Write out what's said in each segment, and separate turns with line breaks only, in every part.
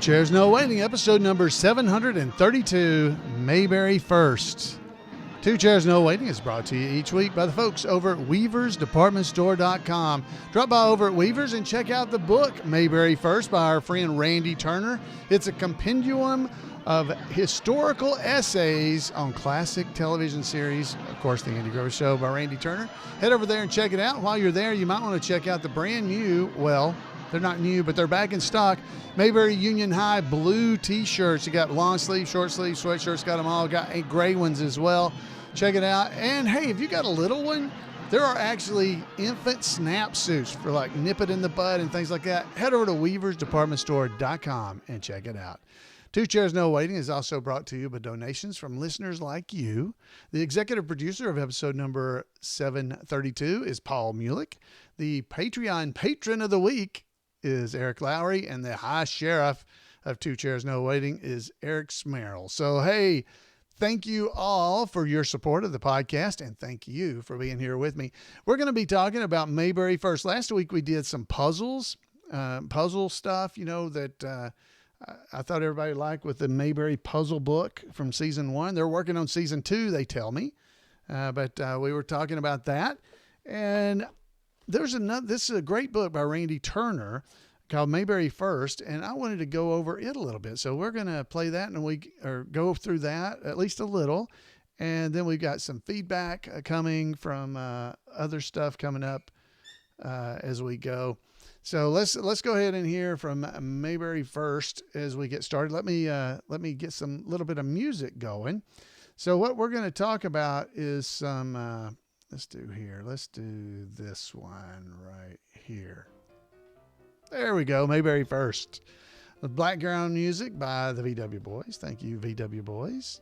Chairs No Waiting, episode number 732, Mayberry Firsts. Two Chairs No Waiting is brought to you each week by the folks over at weaversdepartmentstore.com. Drop by over at Weavers and check out the book, Mayberry First, by our friend Randy Turner. It's a compendium of historical essays on classic television series, of course, the Andy Griffith Show by Randy Turner. Head over there and check it out. While you're there, you might want to check out the brand new, well, they're not new, but they're back in stock, Mayberry Union High blue t-shirts. You got long sleeve, short sleeve, sweatshirts, got them all. Got 8 gray ones as well. Check it out. And hey, if you got a little one, there are actually infant snap suits for like nip it in the bud and things like that. Head over to weaversdepartmentstore.com and check it out. Two Chairs No Waiting is also brought to you by donations from listeners like you. The executive producer of episode number 732 is Paul Mulick. The Patreon patron of the week is Eric Lowry, and the High Sheriff of Two Chairs No Waiting is Eric Smerrill. So, hey, thank you all for your support of the podcast, and thank you for being here with me. We're going to be talking about Mayberry First. Last week we did some puzzle stuff, that I thought everybody liked with the Mayberry puzzle book from season 1. They're working on season 2, they tell me. But we were talking about that. And this is a great book by Randy Turner called Mayberry First, and I wanted to go over it a little bit. So we're going to play that or go through that at least a little. And then we've got some feedback coming from other stuff coming up as we go. So let's go ahead and hear from Mayberry First as we get started. Let me get some little bit of music going. So what we're going to talk about is some let's do this one right here. There we go, Mayberry First. The background music by the VW Boys. Thank you, VW Boys.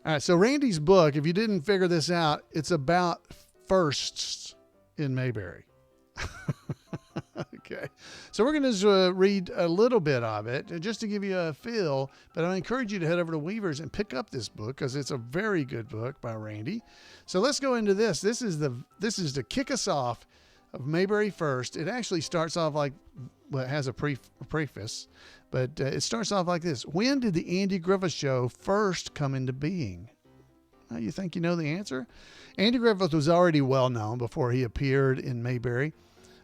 All right, so Randy's book, if you didn't figure this out, it's about firsts in Mayberry. Okay, so we're going to just read a little bit of it just to give you a feel, but I encourage you to head over to Weavers and pick up this book because it's a very good book by Randy. So let's go into this. This is to kick us off of Mayberry First. It actually starts off it has a preface, but it starts off like this. When did the Andy Griffith Show first come into being? You think you know the answer? Andy Griffith was already well known before he appeared in Mayberry.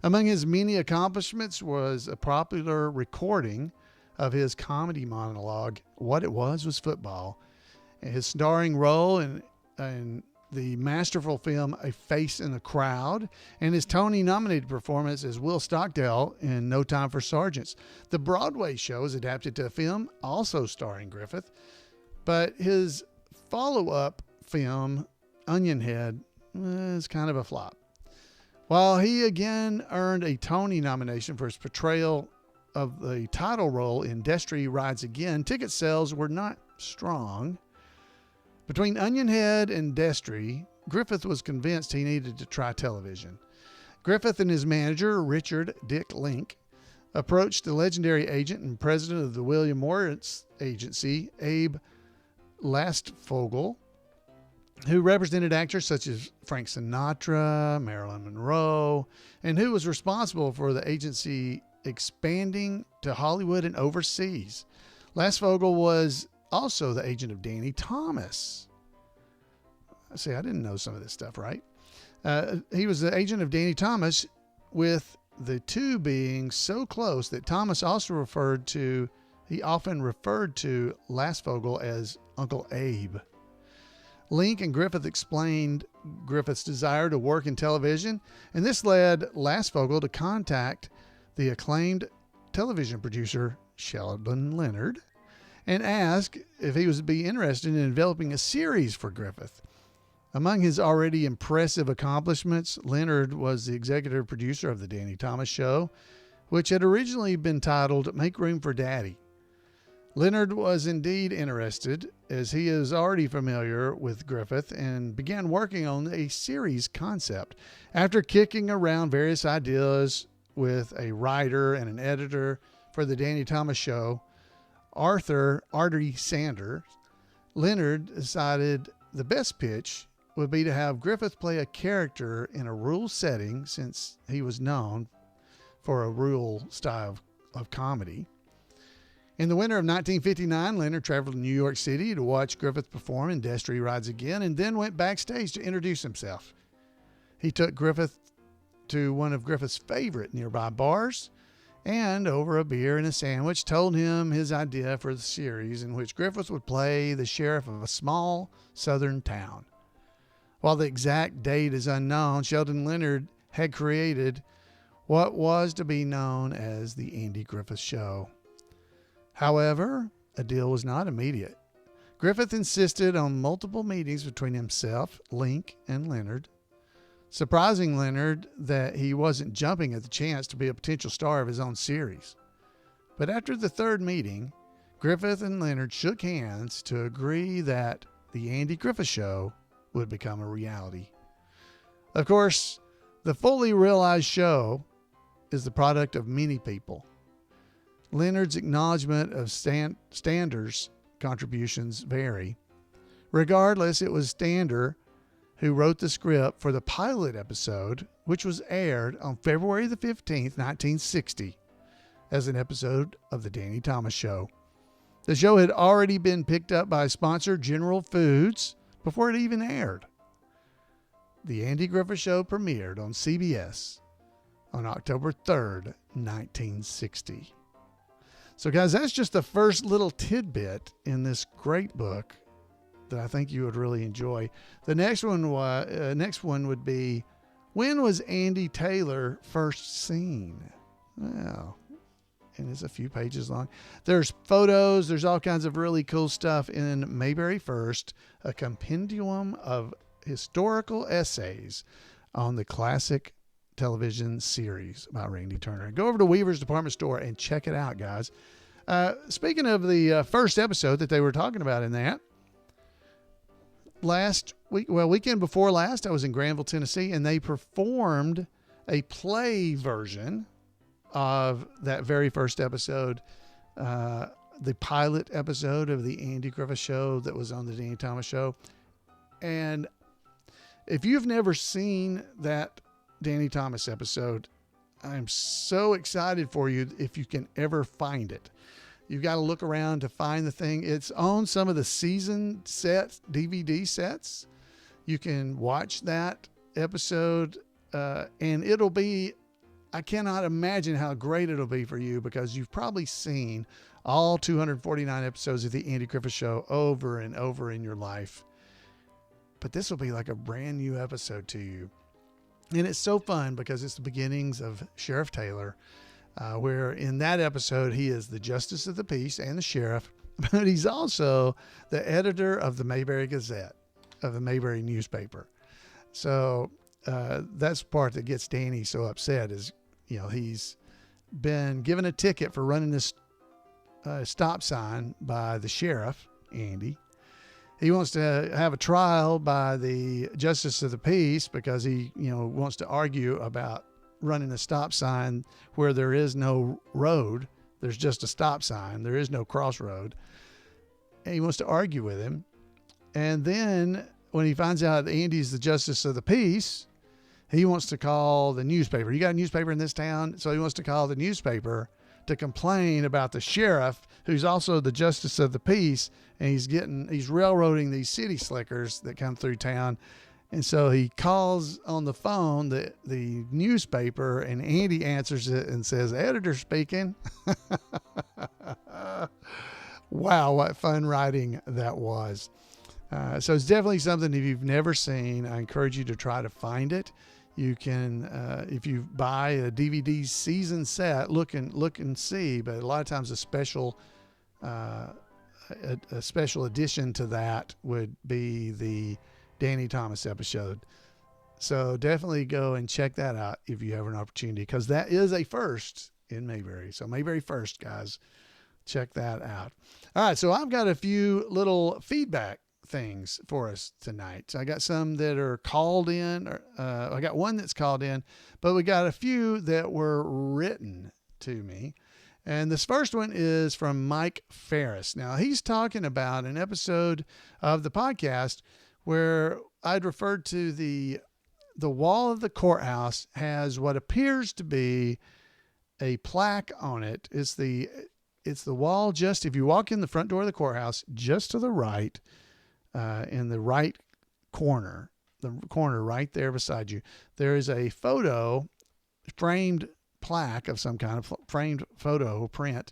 Among his many accomplishments was a popular recording of his comedy monologue, What It Was Football. His starring role in the masterful film A Face in the Crowd, and his Tony-nominated performance as Will Stockdale in No Time for Sergeants. The Broadway show is adapted to a film, also starring Griffith, but his follow-up film, Onion Head, is kind of a flop. While he again earned a Tony nomination for his portrayal of the title role in Destry Rides Again, ticket sales were not strong. Between Onion Head and Destry, Griffith was convinced he needed to try television. Griffith and his manager, Richard Dick Link, approached the legendary agent and president of the William Morris Agency, Abe Lastfogel, who represented actors such as Frank Sinatra, Marilyn Monroe, and who was responsible for the agency expanding to Hollywood and overseas. Lastfogel was also the agent of Danny Thomas. See, I didn't know some of this stuff, right? He was the agent of Danny Thomas, with the two being so close that Thomas also often referred to Lastfogel as Uncle Abe. Link and Griffith explained Griffith's desire to work in television, and this led Lastfogel to contact the acclaimed television producer Sheldon Leonard and ask if he would be interested in developing a series for Griffith. Among his already impressive accomplishments, Leonard was the executive producer of The Danny Thomas Show, which had originally been titled Make Room for Daddy. Leonard was indeed interested, as he is already familiar with Griffith, and began working on a series concept. After kicking around various ideas with a writer and an editor for The Danny Thomas Show, Artie Sanders, Leonard decided the best pitch would be to have Griffith play a character in a rural setting, since he was known for a rural style of comedy. In the winter of 1959, Leonard traveled to New York City to watch Griffith perform in Destry Rides Again and then went backstage to introduce himself. He took Griffith to one of Griffith's favorite nearby bars and, over a beer and a sandwich, told him his idea for the series in which Griffith would play the sheriff of a small southern town. While the exact date is unknown, Sheldon Leonard had created what was to be known as the Andy Griffith Show. However, a deal was not immediate. Griffith insisted on multiple meetings between himself, Link, and Leonard, surprising Leonard that he wasn't jumping at the chance to be a potential star of his own series. But after the third meeting, Griffith and Leonard shook hands to agree that the Andy Griffith Show would become a reality. Of course, the fully realized show is the product of many people. Leonard's acknowledgement of Stander's contributions vary. Regardless, it was Stander who wrote the script for the pilot episode, which was aired on February the 15th, 1960, as an episode of The Danny Thomas Show. The show had already been picked up by sponsor General Foods before it even aired. The Andy Griffith Show premiered on CBS on October 3rd, 1960. So guys, that's just the first little tidbit in this great book that I think you would really enjoy. The next one would be, when was Andy Taylor first seen? Well, and it's a few pages long. There's photos. There's all kinds of really cool stuff in Mayberry First, a compendium of historical essays on the classic television series by Randy Turner. Go over to Weaver's Department Store and check it out, guys. Speaking of the first episode that they were talking about in that, weekend before last, I was in Granville, Tennessee, and they performed a play version of that very first episode, the pilot episode of the Andy Griffith Show that was on the Danny Thomas Show. And if you've never seen that Danny Thomas episode, I'm so excited for you if you can ever find it. You've got to look around to find the thing. It's on some of the season sets, DVD sets. You can watch that episode, and it'll be, I cannot imagine how great it'll be for you, because you've probably seen all 249 episodes of the Andy Griffith Show over and over in your life. But this will be like a brand new episode to you. And it's so fun because it's the beginnings of Sheriff Taylor, where in that episode, he is the Justice of the Peace and the Sheriff, but he's also the editor of the Mayberry Gazette, of the Mayberry newspaper. So that's the part that gets Danny so upset is, he's been given a ticket for running this stop sign by the sheriff, Andy. He wants to have a trial by the Justice of the Peace because he, wants to argue about running a stop sign where there is no road. There's just a stop sign. There is no crossroad. And he wants to argue with him. And then when he finds out Andy's the Justice of the Peace, he wants to call the newspaper. You got a newspaper in this town? So he wants to call the newspaper to complain about the sheriff, who's also the Justice of the Peace, and he's railroading these city slickers that come through town. And so he calls on the phone the newspaper, and Andy answers it and says, "Editor speaking." Wow, what fun writing that was. So it's definitely something, if you've never seen, I encourage you to try to find it. You can, if you buy a DVD season set, look and see. But a lot of times a special addition to that would be the Danny Thomas episode. So definitely go and check that out if you have an opportunity, because that is a first in Mayberry. So Mayberry First, guys, check that out. All right, so I've got a few little feedback things for us tonight. So I got some that are called in, I got one that's called in, but we got a few that were written to me. And this first one is from Mike Ferris. Now, he's talking about an episode of the podcast where I'd referred to the wall of the courthouse has what appears to be a plaque on it. It's the It's the wall just, if you walk in the front door of the courthouse, just to the right, in the right corner, the corner right there beside you, there is a framed plaque of some kind, of framed photo print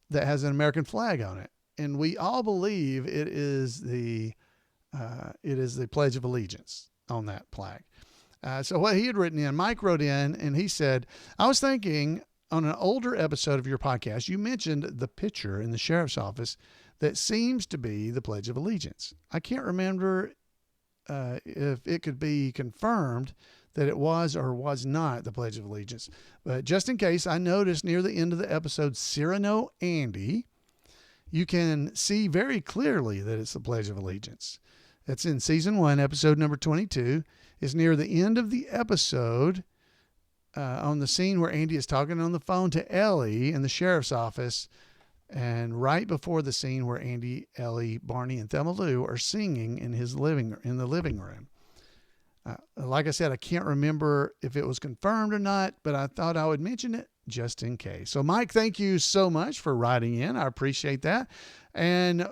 that has an American flag on it. And we all believe it is the Pledge of Allegiance on that plaque. So what he had written in, Mike wrote in and he said, I was thinking on an older episode of your podcast, you mentioned the picture in the sheriff's office that seems to be the Pledge of Allegiance. I can't remember if it could be confirmed that it was or was not the Pledge of Allegiance. But just in case, I noticed near the end of the episode, Cyrano Andy, you can see very clearly that it's the Pledge of Allegiance. That's in season 1, episode number 22. It's near the end of the episode on the scene where Andy is talking on the phone to Ellie in the sheriff's office, and right before the scene where Andy, Ellie, Barney, and Thelma Lou are singing in the living room. Like I said, I can't remember if it was confirmed or not, but I thought I would mention it just in case. So, Mike, thank you so much for writing in. I appreciate that. And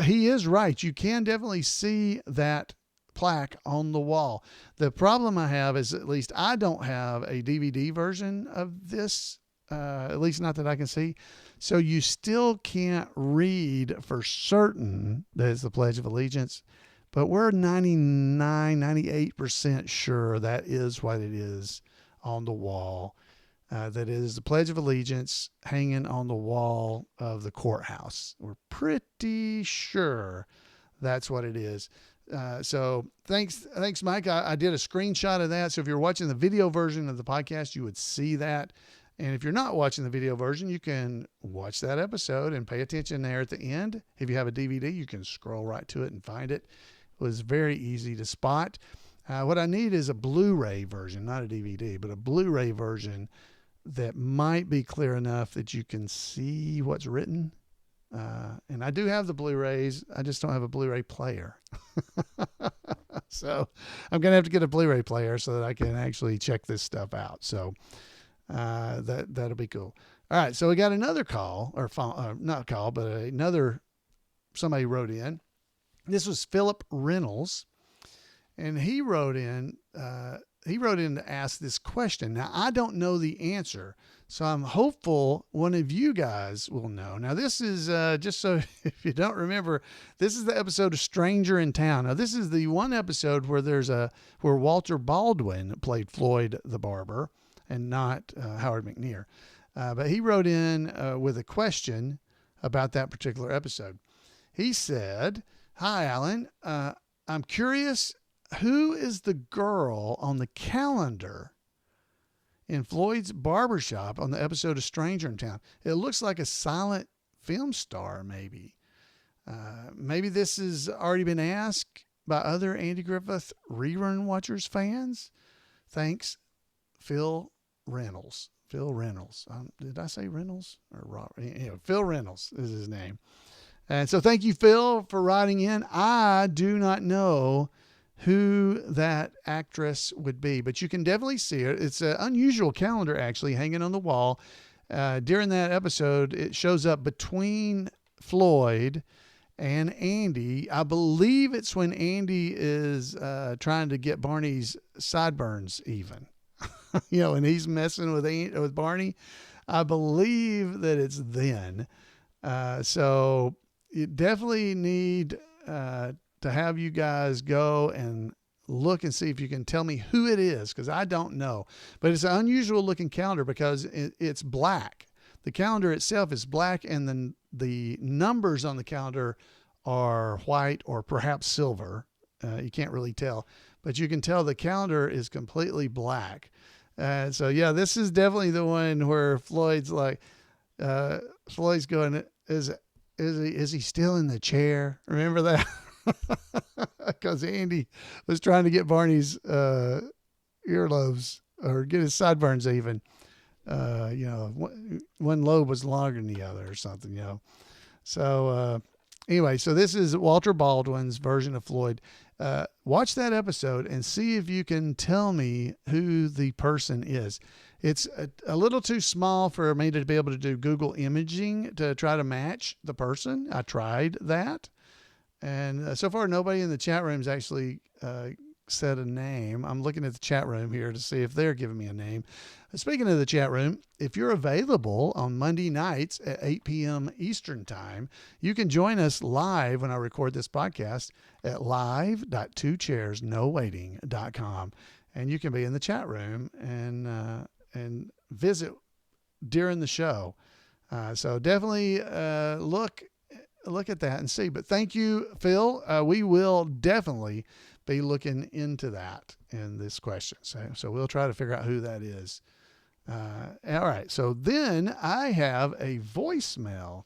he is right. You can definitely see that plaque on the wall. The problem I have is, at least I don't have a DVD version of this, at least not that I can see. So you still can't read for certain that it's the Pledge of Allegiance, but we're 98% sure that is what it is on the wall. That it is the Pledge of Allegiance hanging on the wall of the courthouse. We're pretty sure that's what it is. So thanks, Mike. I did a screenshot of that. So if you're watching the video version of the podcast, you would see that. And if you're not watching the video version, you can watch that episode and pay attention there at the end. If you have a DVD, you can scroll right to it and find it. It was very easy to spot. What I need is a Blu-ray version, not a DVD, but a Blu-ray version that might be clear enough that you can see what's written. And I do have the Blu-rays. I just don't have a Blu-ray player. So I'm going to have to get a Blu-ray player so that I can actually check this stuff out. So that'll be cool. All right. So we got another call, or phone, not call, but somebody wrote in. This was Philip Reynolds, and he wrote in to ask this question. Now, I don't know the answer, so I'm hopeful one of you guys will know. Now, this is, just so if you don't remember, this is the episode of Stranger in Town. Now, this is the one episode where where Walter Baldwin played Floyd the Barber and not Howard McNear. But he wrote in with a question about that particular episode. He said, "Hi, Alan. I'm curious, who is the girl on the calendar in Floyd's barbershop on the episode of Stranger in Town? It looks like a silent film star, maybe. Maybe this has already been asked by other Andy Griffith rerun watchers fans. Thanks, Phil Reynolds." Phil Reynolds. Did I say Reynolds or Robert? Anyway, Phil Reynolds is his name. And so thank you, Phil, for writing in. I do not know who that actress would be, but you can definitely see it. It's an unusual calendar, actually, hanging on the wall. During that episode, it shows up between Floyd and Andy. I believe it's when Andy is trying to get Barney's sideburns even. And he's messing with Barney. I believe that it's then. So you definitely need to have you guys go and look and see if you can tell me who it is, because I don't know. But it's an unusual looking calendar because it's black. The calendar itself is black, and then the numbers on the calendar are white or perhaps silver. You can't really tell, but you can tell the calendar is completely black. So yeah, this is definitely the one where Floyd's like, Floyd's going, is he still in the chair? Remember that? Because Andy was trying to get Barney's earlobes or get his sideburns even. One lobe was longer than the other or something, So anyway, so this is Walter Baldwin's version of Floyd. Watch that episode and see if you can tell me who the person is. It's a little too small for me to be able to do Google imaging to try to match the person. I tried that. And so far, nobody in the chat room has actually said a name. I'm looking at the chat room here to see if they're giving me a name. Speaking of the chat room, if you're available on Monday nights at 8 p.m. Eastern Time, you can join us live when I record this podcast at live.twochairsnowaiting.com. And you can be in the chat room and visit during the show. So definitely look at that and see. But thank you, Phil. We will definitely be looking into that in this question. So we'll try to figure out who that is. All right. So then I have a voicemail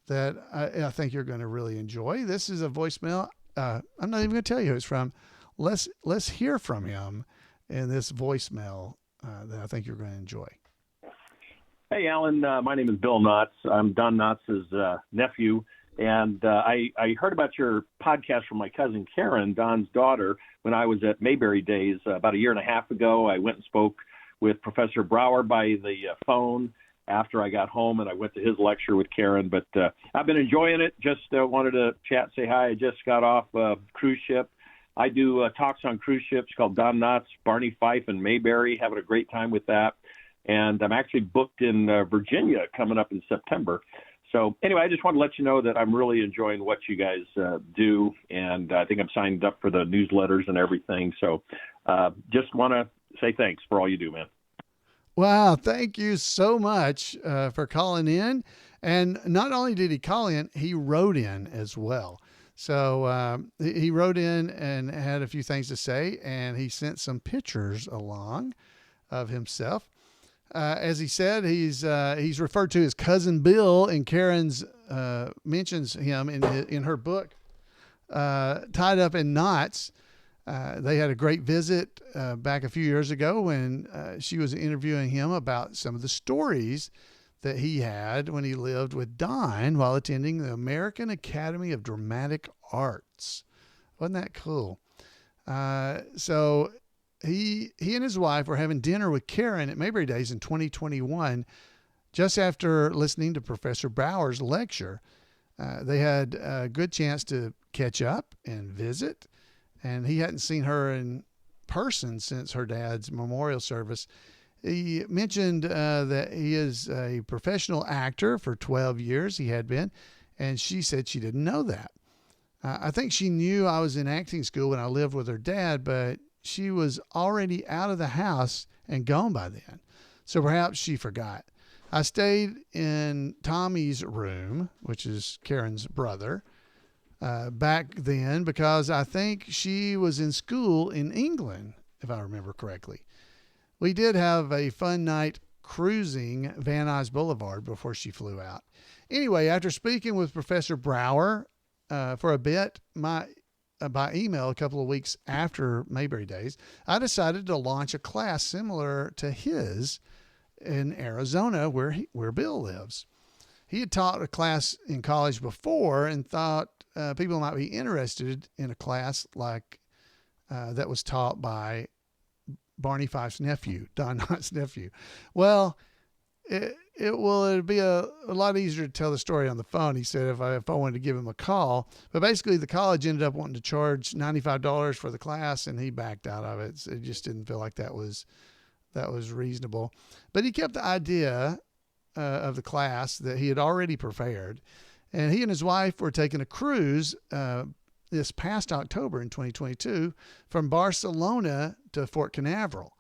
that I think you're going to really enjoy. This is a voicemail. I'm not even going to tell you who it's from. Let's hear from him in this voicemail that I think you're going to enjoy.
Hey, Alan. My name is Bill Knotts. I'm Don Knotts' nephew. And I heard about your podcast from my cousin Karen, Don's daughter, when I was at Mayberry Days about a year and a half ago. I went and spoke with Professor Brower by the phone after I got home, and I went to his lecture with Karen. But I've been enjoying it. Just wanted to chat, say hi. I just got off a cruise ship. I do talks on cruise ships called Don Knotts, Barney Fife, and Mayberry, having a great time with that. And I'm actually booked in Virginia coming up in September. So anyway, I just want to let you know that I'm really enjoying what you guys do, and I think I'm signed up for the newsletters and everything. So just want to say thanks for all you do, man.
Wow, thank you so much for calling in. And not only did he call in, he wrote in as well. So he wrote in and had a few things to say, and he sent some pictures along of himself. As he said, he's referred to as Cousin Bill, and Karen's mentions him in her book, Tied Up in Knots. They had a great visit back a few years ago when she was interviewing him about some of the stories that he had when he lived with Don while attending the American Academy of Dramatic Arts. Wasn't that cool? So he and his wife were having dinner with Karen at Mayberry Days in 2021, just after listening to Professor Brower's lecture. They had a good chance to catch up and visit, and he hadn't seen her in person since her dad's memorial service. He mentioned that he is a professional actor for 12 years. He had been, and she said she didn't know that. I think she knew I was in acting school when I lived with her dad, but she was already out of the house and gone by then. So perhaps she forgot. I stayed in Tommy's room, which is Karen's brother, back then because I think she was in school in England, if I remember correctly. We did have a fun night cruising Van Nuys Boulevard before she flew out. Anyway, after speaking with Professor Brower for a bit, by email a couple of weeks after Mayberry Days, I decided to launch a class similar to his in Arizona, where Bill lives. He had taught a class in college before and thought people might be interested in a class like that was taught by Barney Fife's nephew, Don Knotts' nephew. Well, it'd be a lot easier to tell the story on the phone, he said, if I wanted to give him a call. But basically, the college ended up wanting to charge $95 for the class, and he backed out of it. So it just didn't feel like that was reasonable. But he kept the idea of the class that he had already prepared, and he and his wife were taking a cruise this past October in 2022 from Barcelona to Fort Canaveral.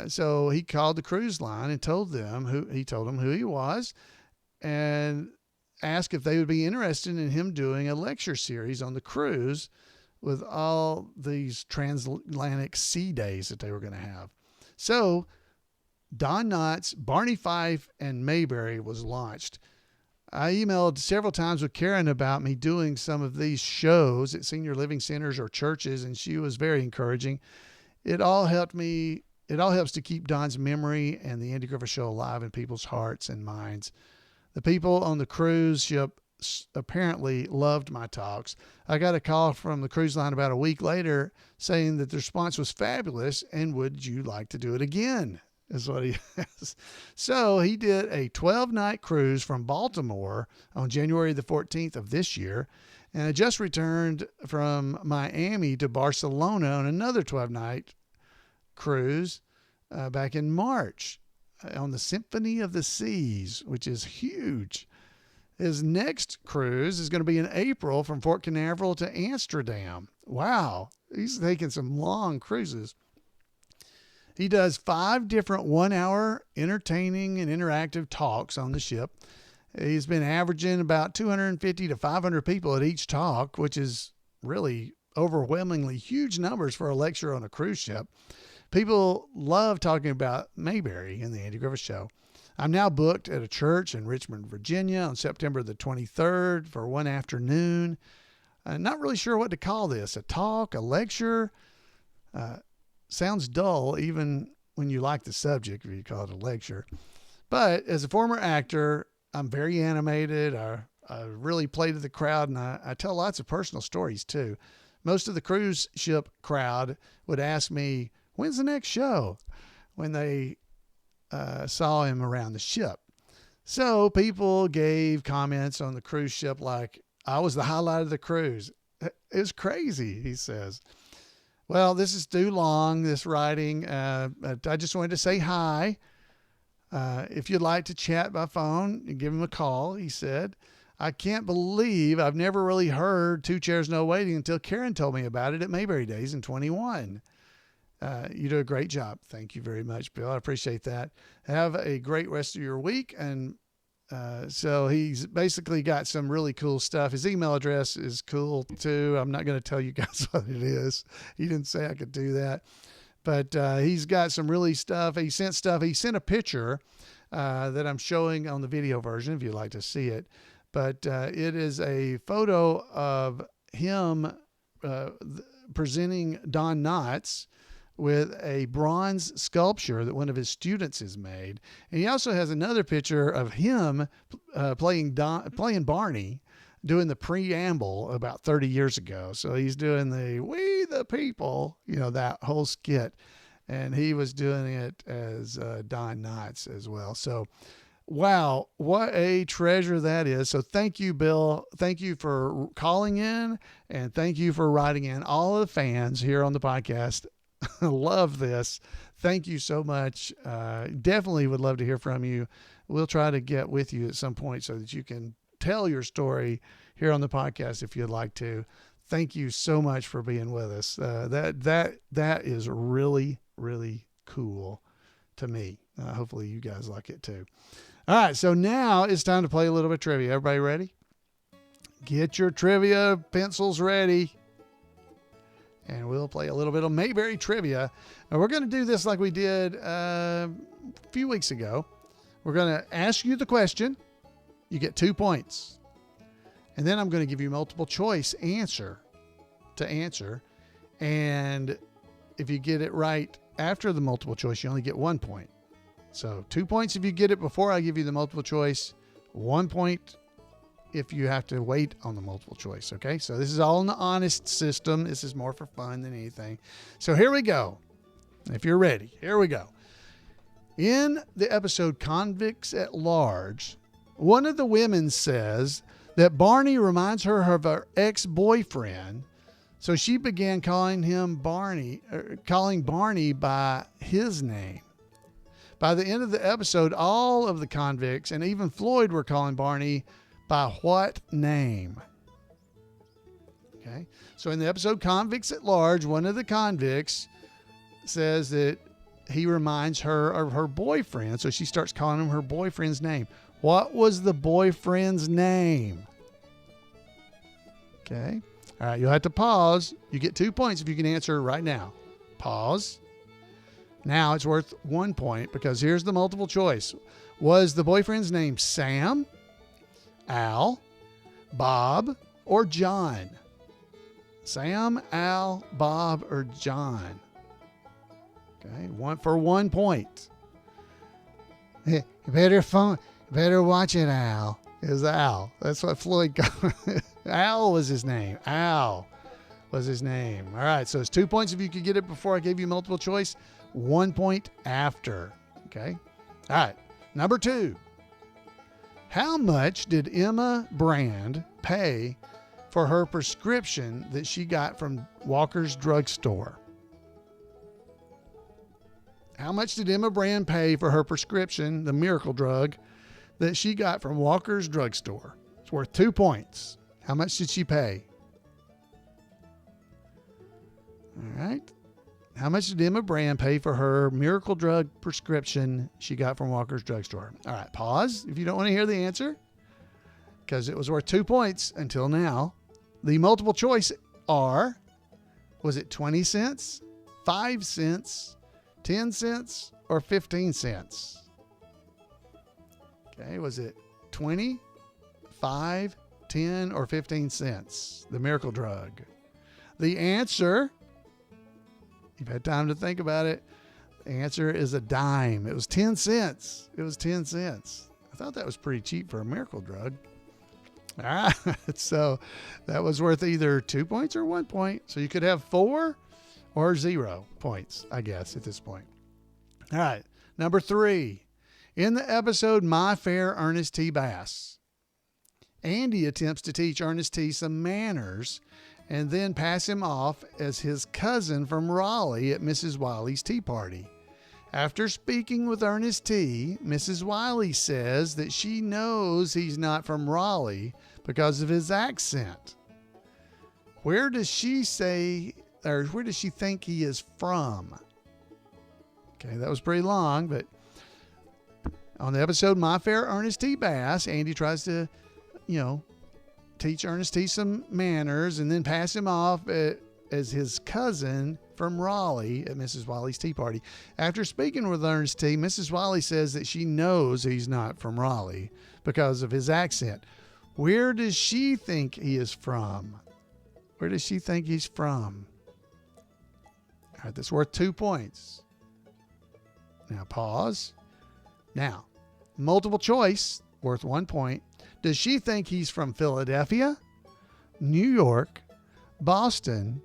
So he called the cruise line and told them who he was and asked if they would be interested in him doing a lecture series on the cruise with all these transatlantic sea days that they were going to have. So Don Knotts, Barney Fife, and Mayberry was launched. I emailed several times with Karen about me doing some of these shows at senior living centers or churches, and she was very encouraging. It all helps to keep Don's memory and the Andy Griffith Show alive in people's hearts and minds. The people on the cruise ship apparently loved my talks. I got a call from the cruise line about a week later saying that the response was fabulous and would you like to do it again? is what he has. So he did a 12-night cruise from Baltimore on January the 14th of this year, and I just returned from Miami to Barcelona on another 12-night cruise back in March on the Symphony of the Seas, which is huge. His next cruise is going to be in April from Fort Canaveral to Amsterdam. Wow. He's taking some long cruises. He does 5 different 1-hour entertaining and interactive talks on the ship. He's been averaging about 250 to 500 people at each talk, which is really overwhelmingly huge numbers for a lecture on a cruise ship. People love talking about Mayberry in the Andy Griffith Show. I'm now booked at a church in Richmond, Virginia on September the 23rd for one afternoon. I'm not really sure what to call this, a talk, a lecture. Sounds dull even when you like the subject, if you call it a lecture. But as a former actor, I'm very animated. I really play to the crowd, and I tell lots of personal stories too. Most of the cruise ship crowd would ask me, when's the next show? When they saw him around the ship. So people gave comments on the cruise ship like, I was the highlight of the cruise. It's crazy, he says. Well, this is too long, this writing. I just wanted to say hi. If you'd like to chat by phone, you give him a call, he said. I can't believe I've never really heard Two Chairs No Waiting until Karen told me about it at Mayberry Days in 21. You do a great job. Thank you very much, Bill. I appreciate that. Have a great rest of your week. And so he's basically got some really cool stuff. His email address is cool too. I'm not going to tell you guys what it is. He didn't say I could do that. But he's got some really stuff. He sent stuff. He sent a picture that I'm showing on the video version if you'd like to see it. But it is a photo of him presenting Don Knotts with a bronze sculpture that one of his students has made. And he also has another picture of him playing Barney, doing the preamble about 30 years ago. So he's doing the "We the People," that whole skit. And he was doing it as Don Knotts as well. So, wow, what a treasure that is. So thank you, Bill. Thank you for calling in, and thank you for writing in. All of the fans here on the podcast love this. Thank you so much. Definitely would love to hear from you. We'll try to get with you at some point so that you can tell your story here on the podcast if you'd like to. Thank you so much for being with us. That is really, really cool to me. Hopefully you guys like it too. All right, so now it's time to play a little bit of trivia. Everybody ready? Get your trivia pencils ready. And we'll play a little bit of Mayberry trivia. And we're going to do this like we did a few weeks ago. We're going to ask you the question. You get 2 points. And then I'm going to give you multiple choice answer to answer. And if you get it right after the multiple choice, you only get 1 point. So 2 points if you get it before I give you the multiple choice. 1 point if you have to wait on the multiple choice. Okay. So this is all in the honest system. This is more for fun than anything. So here we go. If you're ready, here we go. In the episode Convicts at Large, one of the women says that Barney reminds her of her ex-boyfriend. So she began calling Barney by his name. By the end of the episode, all of the convicts and even Floyd were calling Barney by what name? Okay. So in the episode Convicts at Large, one of the convicts says that he reminds her of her boyfriend. So she starts calling him her boyfriend's name. What was the boyfriend's name? Okay. All right. You'll have to pause. You get 2 points if you can answer right now. Pause. Now it's worth 1 point because here's the multiple choice. Was the boyfriend's name Sam, Al, Bob, or John? Sam, Al, Bob, or John? Okay, for 1 point. You better watch it, Al. It was Al. That's what Floyd got. Al was his name. Al was his name. All right, so it's 2 points if you could get it before I gave you multiple choice. 1 point after. Okay. All right. Number 2. How much did Emma Brand pay for her prescription that she got from Walker's drugstore? How much did Emma Brand pay for her prescription, the miracle drug, that she got from Walker's drugstore? It's worth 2 points. How much did she pay? All right. How much did Emma Brand pay for her miracle drug prescription she got from Walker's drugstore? All right. Pause if you don't want to hear the answer, because it was worth 2 points until now. The multiple choice are, was it 20 cents, 5 cents, 10 cents, or 15 cents? Okay, was it 20, 5, 10, or 15 cents? The miracle drug. The answer, you've had time to think about it. The answer is a dime. It was 10 cents. It was 10 cents. I thought that was pretty cheap for a miracle drug. All right, so that was worth either 2 points or 1 point. So you could have 4 or 0 points, I guess, at this point. All right, number 3. In the episode My Fair Ernest T. Bass, Andy attempts to teach Ernest T. some manners and then pass him off as his cousin from Raleigh at Mrs. Wiley's tea party. After speaking with Ernest T., Mrs. Wiley says that she knows he's not from Raleigh because of his accent. Where does she say, or where does she think he is from? Okay, that was pretty long, but on the episode My Fair Ernest T. Bass, Andy tries to, teach Ernest T. some manners and then pass him off as his cousin from Raleigh at Mrs. Wiley's tea party. After speaking with Ernest T., Mrs. Wiley says that she knows he's not from Raleigh because of his accent. Where does she think he is from? Where does she think he's from? All right, that's worth 2 points. Now pause. Now, multiple choice, worth 1 point. Does she think he's from Philadelphia, New York, Boston,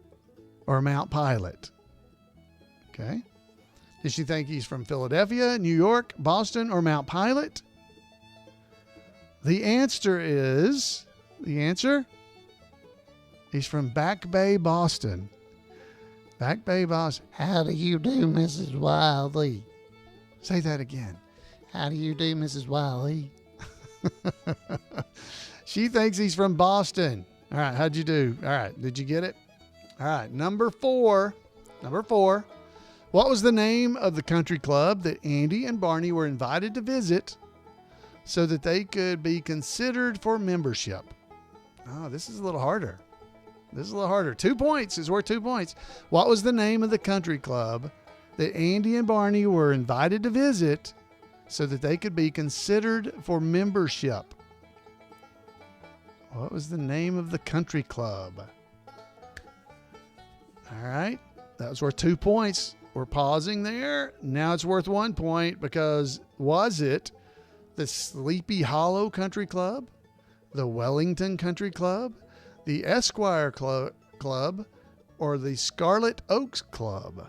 or Mount Pilot? Okay. Does she think he's from Philadelphia, New York, Boston, or Mount Pilot? The answer is, he's from Back Bay, Boston. Back Bay, Boston. How do you do, Mrs. Wiley? Say that again. How do you do, Mrs. Wiley? She thinks he's from Boston. All right, how'd you do? All right, did you get it? All right, number 4. What was the name of the country club that Andy and Barney were invited to visit so that they could be considered for membership? Oh, this is a little harder. 2 points is worth 2 points. What was the name of the country club that Andy and Barney were invited to visit so that they could be considered for membership? What was the name of the country club? All right, that was worth 2 points. We're pausing there. Now it's worth 1 point because was it the Sleepy Hollow Country Club, the Wellington Country Club, the Esquire Club, or the Scarlet Oaks Club?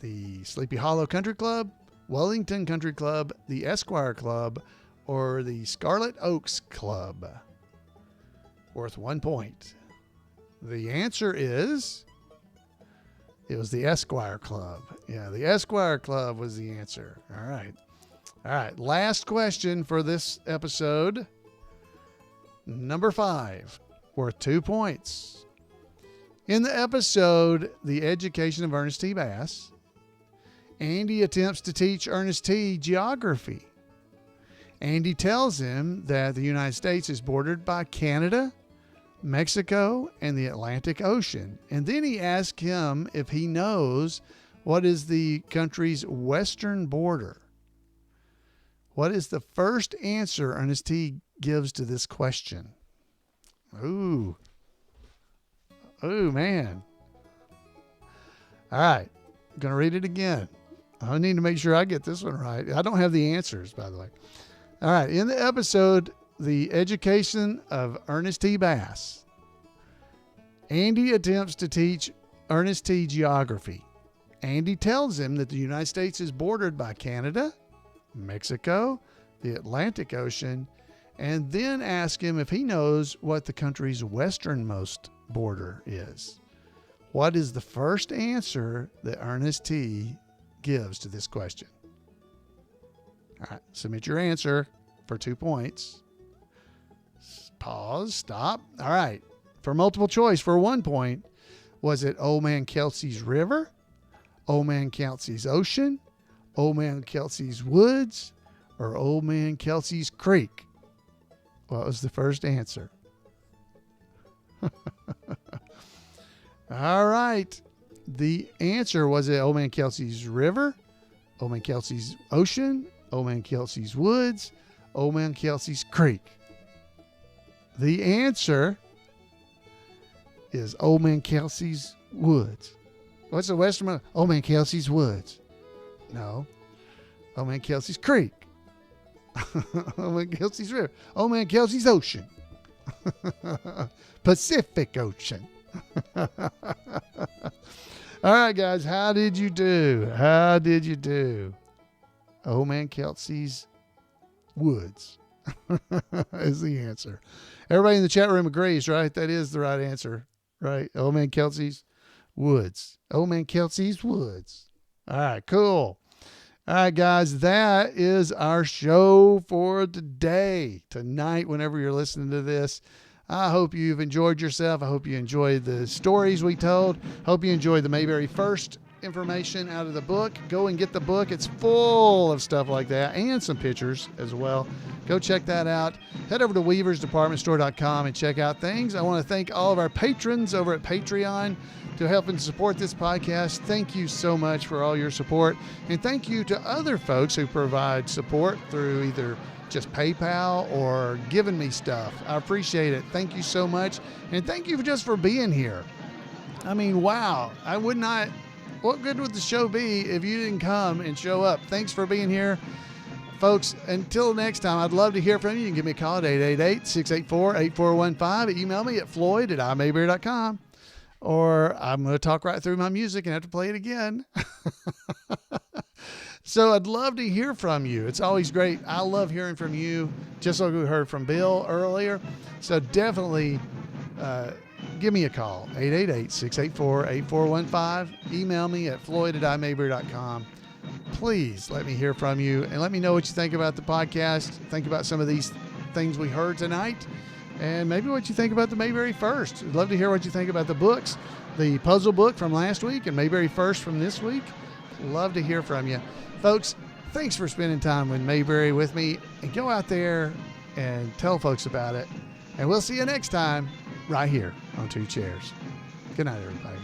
The Sleepy Hollow Country Club, Wellington Country Club, the Esquire Club, or the Scarlet Oaks Club? Worth 1 point. The answer is, it was the Esquire Club. Yeah, the Esquire Club was the answer. All right. Last question for this episode. Number 5, worth 2 points. In the episode, The Education of Ernest T. Bass, Andy attempts to teach Ernest T. geography. Andy tells him that the United States is bordered by Canada, Mexico, and the Atlantic Ocean. And then he asks him if he knows what is the country's western border. What is the first answer Ernest T. gives to this question? Ooh, man. All right, I'm going to read it again. I need to make sure I get this one right. I don't have the answers, by the way. All right, in the episode, The Education of Ernest T. Bass, Andy attempts to teach Ernest T. geography. Andy tells him that the United States is bordered by Canada, Mexico, the Atlantic Ocean, and then ask him if he knows what the country's westernmost border is. What is the first answer that Ernest T. gives to this question? All right, submit your answer for 2 points. Pause, stop. All right, for multiple choice for 1 point, was it Old Man Kelsey's River, Old Man Kelsey's Ocean, Old Man Kelsey's Woods, or Old Man Kelsey's Creek? What was the first answer? All right. The answer was it Old Man Kelsey's River, Old Man Kelsey's Ocean, Old Man Kelsey's Woods, Old Man Kelsey's Creek. The answer is Old Man Kelsey's Woods. What's the westernmost? Old Man Kelsey's Woods. No. Old Man Kelsey's Creek. Old Man Kelsey's River. Old Man Kelsey's Ocean. Pacific Ocean. All right, guys. How did you do? How did you do? Old Man Kelsey's Woods is the answer. Everybody in the chat room agrees, right? That is the right answer, right? Old Man Kelsey's Woods. Old Man Kelsey's Woods. All right, cool. All right, guys, that is our show for today. Tonight, whenever you're listening to this, I hope you've enjoyed yourself. I hope you enjoyed the stories we told. Hope you enjoyed the Mayberry First information out of the book. Go and get the book. It's full of stuff like that and some pictures as well. Go check that out. Head over to weaversdepartmentstore.com and check out things. I want to thank all of our patrons over at Patreon to help and support this podcast. Thank you so much for all your support. And thank you to other folks who provide support through either just PayPal or giving me stuff. I appreciate it. Thank you so much. And thank you just for being here. I mean, wow. What good would the show be if you didn't come and show up? Thanks for being here. Folks, until next time, I'd love to hear from you. You can give me a call at 888-684-8415. Email me at floyd@imayberry.com. Or I'm going to talk right through my music and have to play it again. So I'd love to hear from you. It's always great. I love hearing from you, just like we heard from Bill earlier. So definitely give me a call, 888-684-8415. Email me at floyd@imayberry.com. Please let me hear from you and let me know what you think about the podcast. Think about some of these things we heard tonight. And maybe what you think about the Mayberry First. I'd love to hear what you think about the books, the puzzle book from last week and Mayberry First from this week. Love to hear from you. Folks, thanks for spending time with Mayberry with me. And go out there and tell folks about it. And we'll see you next time right here on Two Chairs. Good night, everybody.